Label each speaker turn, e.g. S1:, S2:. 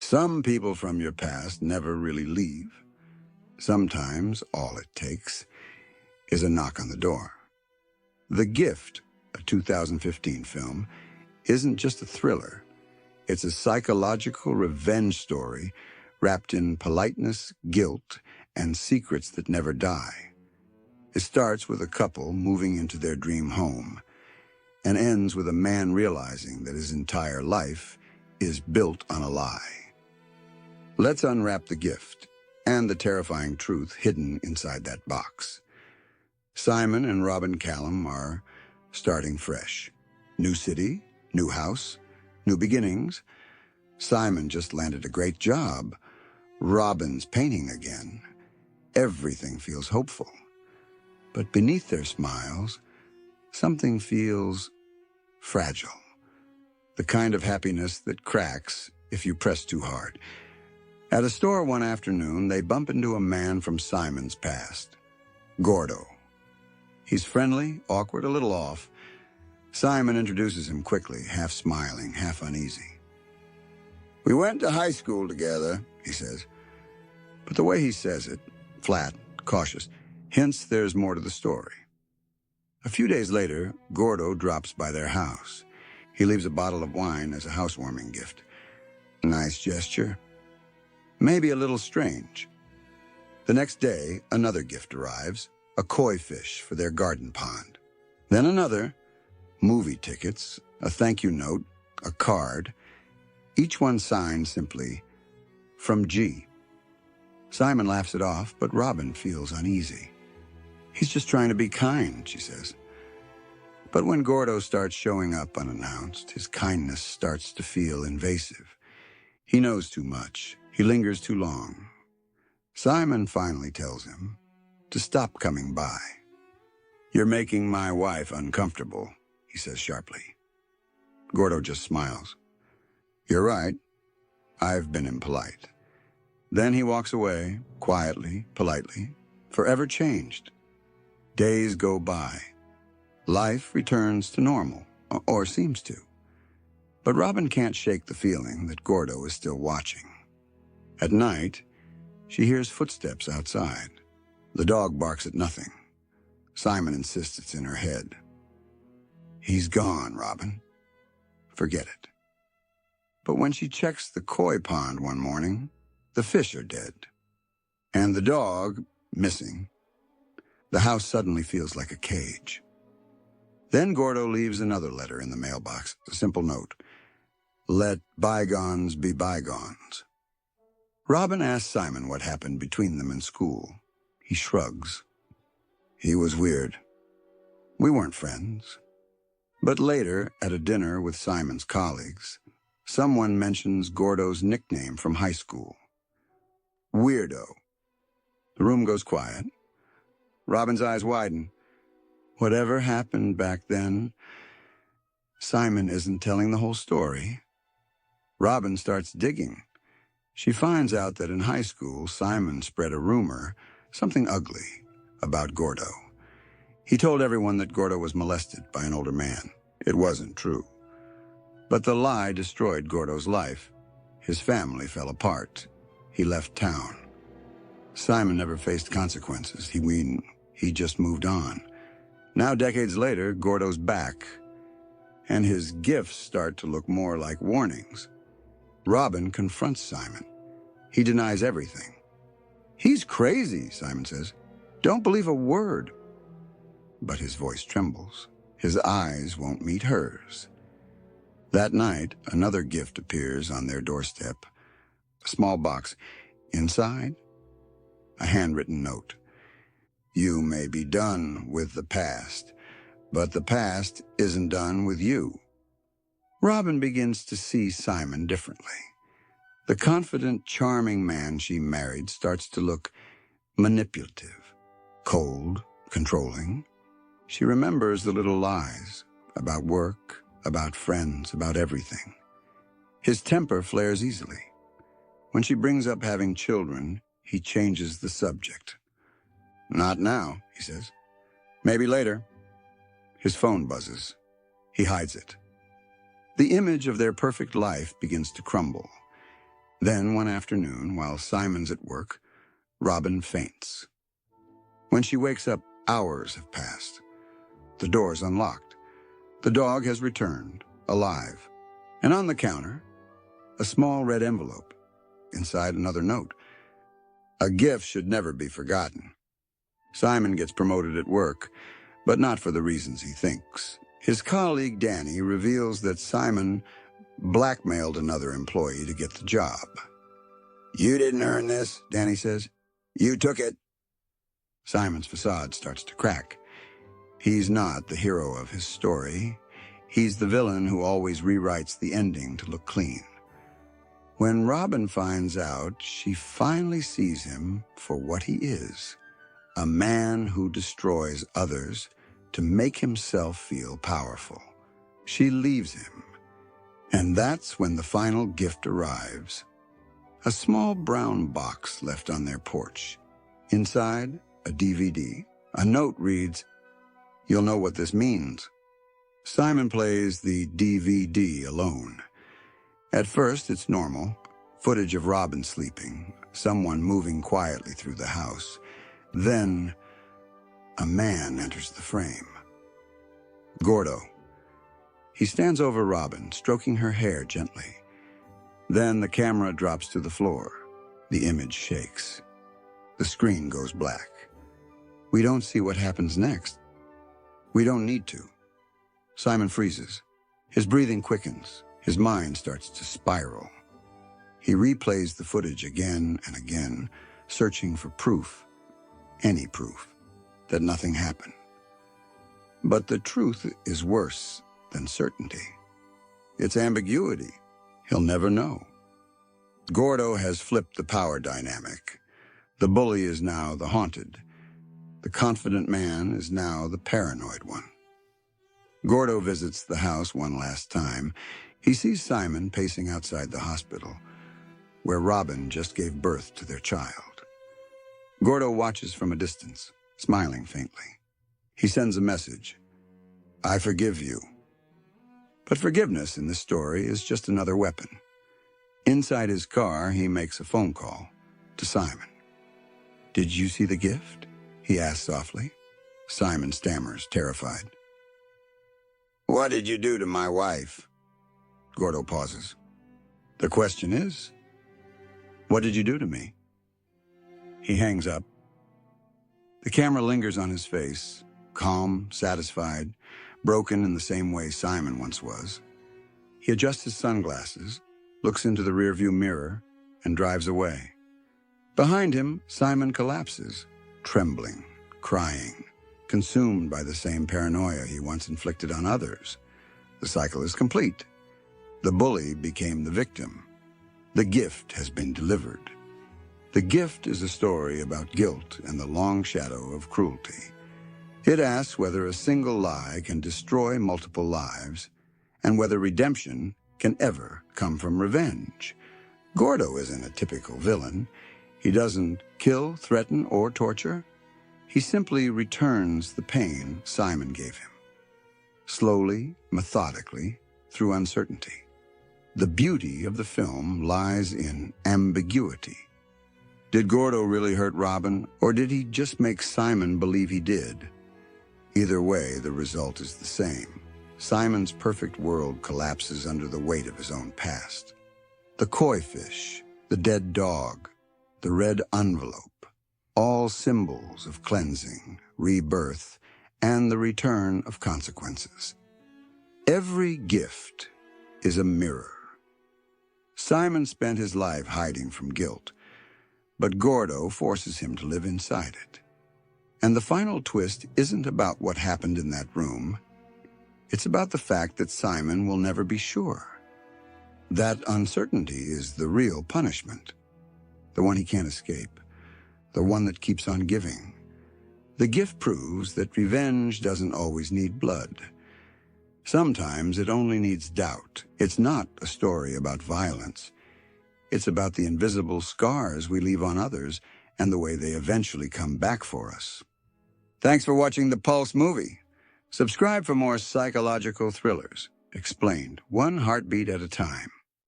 S1: Some people from your past never really leave. Sometimes all it takes is a knock on the door. The Gift, a 2015 film, isn't just a thriller. It's a psychological revenge story wrapped in politeness, guilt, and secrets that never die. It starts with a couple moving into their dream home and ends with a man realizing that his entire life is built on a lie. Let's unwrap the gift and the terrifying truth hidden inside that box. Simon and Robyn Callum are starting fresh. New city, new house, new beginnings. Simon just landed a great job. Robyn's painting again. Everything feels hopeful. But beneath their smiles, something feels fragile. The kind of happiness that cracks if you press too hard. At a store one afternoon, they bump into a man from Simon's past, Gordo. He's friendly, awkward, a little off. Simon introduces him quickly, half smiling, half uneasy. "We went to high school together," he says. But the way he says it, flat, cautious, hints there's more to the story. A few days later, Gordo drops by their house. He leaves a bottle of wine as a housewarming gift. Nice gesture. Maybe a little strange. The next day, another gift arrives, a koi fish for their garden pond. Then another, movie tickets, a thank you note, a card, each one signed simply, "From G." Simon laughs it off, but Robyn feels uneasy. "He's just trying to be kind," she says. But when Gordo starts showing up unannounced, his kindness starts to feel invasive. He knows too much. He lingers too long. Simon finally tells him to stop coming by. "You're making my wife uncomfortable," he says sharply. Gordo just smiles. "You're right. I've been impolite." Then he walks away, quietly, politely, forever changed. Days go by. Life returns to normal, or seems to. But Robyn can't shake the feeling that Gordo is still watching. At night, she hears footsteps outside. The dog barks at nothing. Simon insists it's in her head. "He's gone, Robyn. Forget it." But when she checks the koi pond one morning, the fish are dead. And the dog, missing. The house suddenly feels like a cage. Then Gordo leaves another letter in the mailbox, a simple note. "Let bygones be bygones." Robyn asks Simon what happened between them in school. He shrugs. "He was weird. We weren't friends." But later, at a dinner with Simon's colleagues, someone mentions Gordo's nickname from high school. Weirdo. The room goes quiet. Robyn's eyes widen. Whatever happened back then, Simon isn't telling the whole story. Robyn starts digging. She finds out that in high school, Simon spread a rumor, something ugly, about Gordo. He told everyone that Gordo was molested by an older man. It wasn't true. But the lie destroyed Gordo's life. His family fell apart. He left town. Simon never faced consequences. He just moved on. Now, decades later, Gordo's back, and his gifts start to look more like warnings. Robyn confronts Simon. He denies everything. "He's crazy," Simon says. "Don't believe a word." But his voice trembles. His eyes won't meet hers. That night, another gift appears on their doorstep. A small box. Inside, a handwritten note. "You may be done with the past, but the past isn't done with you." Robyn begins to see Simon differently. The confident, charming man she married starts to look manipulative, cold, controlling. She remembers the little lies about work, about friends, about everything. His temper flares easily. When she brings up having children, he changes the subject. "Not now," he says. "Maybe later." His phone buzzes. He hides it. The image of their perfect life begins to crumble. Then one afternoon, while Simon's at work, Robyn faints. When she wakes up, hours have passed. The door's unlocked. The dog has returned, alive. And on the counter, a small red envelope. Inside, another note. A gift should never be forgotten. Simon gets promoted at work, but not for the reasons he thinks. His colleague, Danny, reveals that Simon blackmailed another employee to get the job. "You didn't earn this," Danny says. "You took it." Simon's facade starts to crack. He's not the hero of his story. He's the villain who always rewrites the ending to look clean. When Robyn finds out, she finally sees him for what he is, a man who destroys others to make himself feel powerful. She leaves him, and that's when the final gift arrives. A small brown box left on their porch. Inside, a DVD. A note reads, "You'll know what this means." Simon plays the DVD alone. At first, it's normal. Footage of Robyn sleeping, someone moving quietly through the house. Then, a man enters the frame. Gordo. He stands over Robyn, stroking her hair gently. Then the camera drops to the floor. The image shakes. The screen goes black. We don't see what happens next. We don't need to. Simon freezes. His breathing quickens. His mind starts to spiral. He replays the footage again and again, searching for proof, any proof, that nothing happened. But the truth is worse than certainty. It's ambiguity. He'll never know. Gordo has flipped the power dynamic. The bully is now the haunted. The confident man is now the paranoid one. Gordo visits the house one last time. He sees Simon pacing outside the hospital, where Robyn just gave birth to their child. Gordo watches from a distance, smiling faintly. He sends a message. "I forgive you." But forgiveness in this story is just another weapon. Inside his car, he makes a phone call to Simon. "Did you see the gift?" he asks softly. Simon stammers, terrified. "What did you do to my wife?" Gordo pauses. "The question is, what did you do to me?" He hangs up. The camera lingers on his face, calm, satisfied, broken in the same way Simon once was. He adjusts his sunglasses, looks into the rearview mirror, and drives away. Behind him, Simon collapses, trembling, crying, consumed by the same paranoia he once inflicted on others. The cycle is complete. The bully became the victim. The gift has been delivered. The Gift is a story about guilt and the long shadow of cruelty. It asks whether a single lie can destroy multiple lives, and whether redemption can ever come from revenge. Gordo isn't a typical villain. He doesn't kill, threaten, or torture. He simply returns the pain Simon gave him. Slowly, methodically, through uncertainty. The beauty of the film lies in ambiguity. Did Gordo really hurt Robyn, or did he just make Simon believe he did? Either way, the result is the same. Simon's perfect world collapses under the weight of his own past. The koi fish, the dead dog, the red envelope, all symbols of cleansing, rebirth, and the return of consequences. Every gift is a mirror. Simon spent his life hiding from guilt, but Gordo forces him to live inside it. And the final twist isn't about what happened in that room. It's about the fact that Simon will never be sure. That uncertainty is the real punishment, the one he can't escape, the one that keeps on giving. The gift proves that revenge doesn't always need blood. Sometimes it only needs doubt. It's not a story about violence. It's about the invisible scars we leave on others and the way they eventually come back for us. Thanks for watching the Pulse movie. Subscribe for more psychological thrillers, explained one heartbeat at a time.